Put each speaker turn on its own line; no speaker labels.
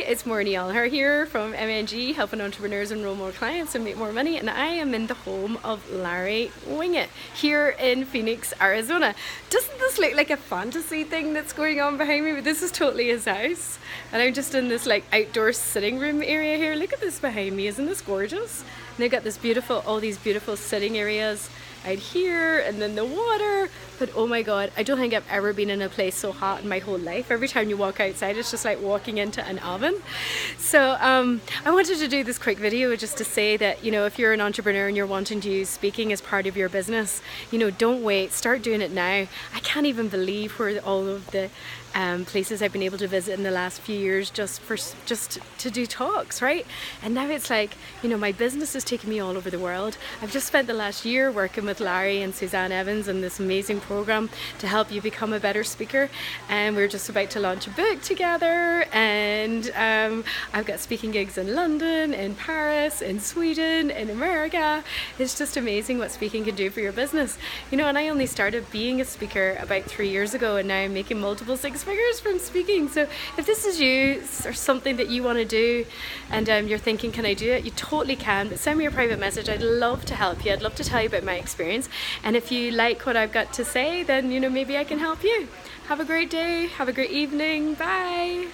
it's Moira here from MNG, helping entrepreneurs enroll more clients and make more money, and I am in the home of Larry Wingett here in Phoenix, Arizona. Doesn't this look like a fantasy thing that's going on behind me? But this is totally his house, and I'm just in this like outdoor sitting room area here. Look at this behind me, isn't this gorgeous? And they've got this beautiful, all these beautiful sitting areas out here, and then the water. But oh my god, I don't think I've ever been in a place so hot in my whole life. Every time you walk outside, it's just like walking into an oven. So I wanted to do this quick video just to say that, you know, if you're an entrepreneur and you're wanting to use speaking as part of your business, you know, don't wait, start doing it now. I can't even believe where all of the places I've been able to visit in the last few years just to do talks, right? And now it's like, you know, my business is taking me all over the world. I've just spent the last year working with Larry and Suzanne Evans in this amazing program to help you become a better speaker, and we're just about to launch a book together, and I've got speaking gigs in London, in Paris, in Sweden, in America. It's just amazing what speaking can do for your business, you know. And I only started being a speaker about 3 years ago, and now I'm making multiple six figures from speaking. So if this is you or something that you want to do, and you're thinking, can I do it? You totally can, but send me a private message. I'd love to help you. I'd love to tell you about my experience, and if you like what I've got to say, then, you know, maybe I can help you. Have a great day, have a great evening, bye.